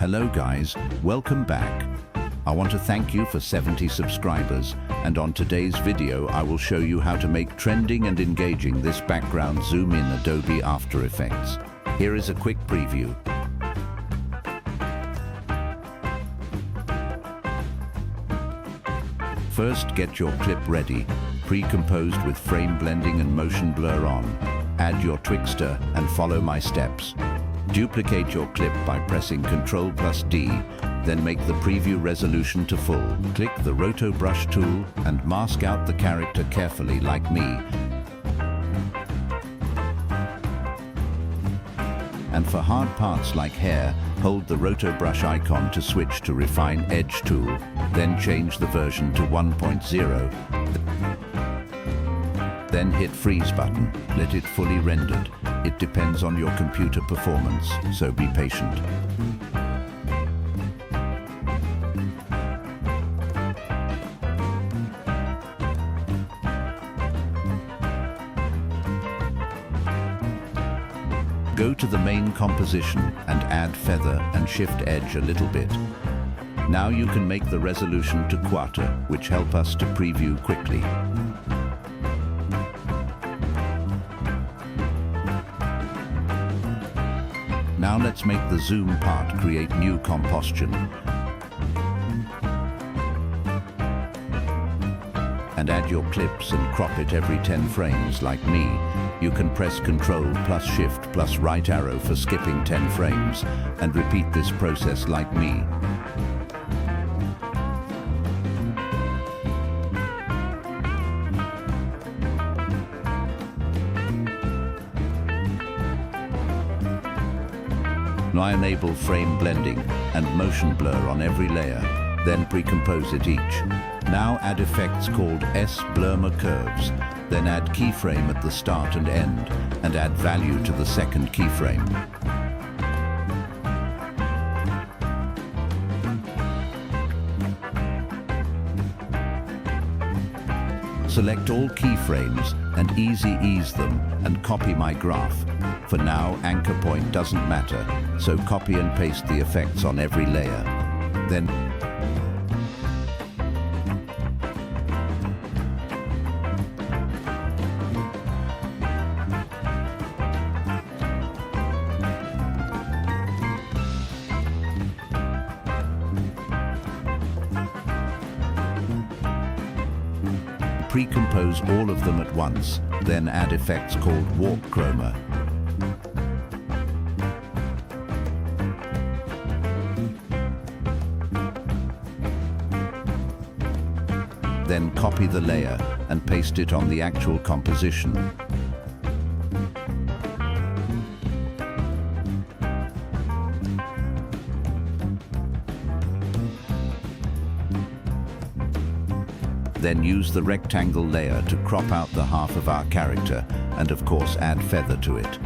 Hello guys, welcome back. I want to thank you for 70 subscribers, and on today's video I will show you how to make trending and engaging this background zoom in Adobe After Effects. Here is a quick preview. First, get your clip ready, pre-composed with frame blending and motion blur on. Add your Twixtor and follow my steps. Duplicate your clip by pressing Ctrl+D, then make the preview resolution to full. Click the Roto brush tool and mask out the character carefully like me. And for hard parts like hair, hold the Roto brush icon to switch to Refine Edge tool, then change the version to 1.0. Then hit Freeze button, let it fully rendered. It depends on your computer performance, so be patient. Go to the main composition and add feather and shift edge a little bit. Now you can make the resolution to quarter, which help us to preview quickly. Now let's make the zoom part create new composition. And add your clips and crop it every 10 frames like me. You can press Ctrl+Shift+right arrow for skipping 10 frames and repeat this process like me. Now enable frame blending and motion blur on every layer, then pre-compose it each. Now add effects called S-Blurmer Curves, then add keyframe at the start and end, and add value to the second keyframe. Select all keyframes and easy ease them and copy my graph. For now, anchor point doesn't matter, so copy and paste the effects on every layer. Then pre-compose all of them at once, then add effects called Warp Chroma. Then copy the layer and paste it on the actual composition. Then use the rectangle layer to crop out the half of our character and of course add feather to it.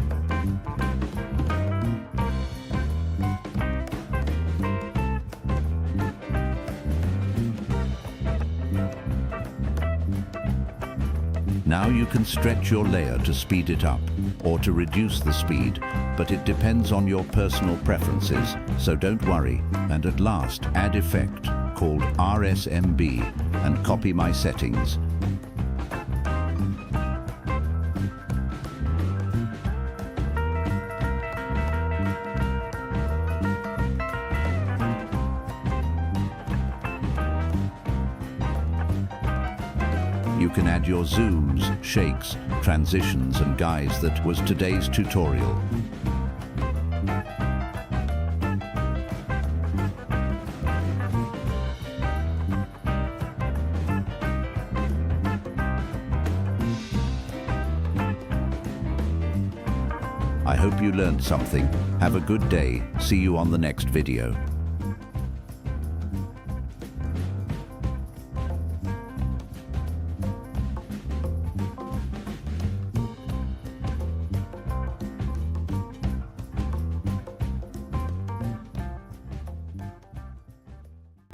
Now you can stretch your layer to speed it up or to reduce the speed, but it depends on your personal preferences, so don't worry. And at last, add effect called RSMB and copy my settings. You can add your zooms, shakes, transitions and guys. That was today's tutorial. I hope you learned something. Have a good day. See you on the next video.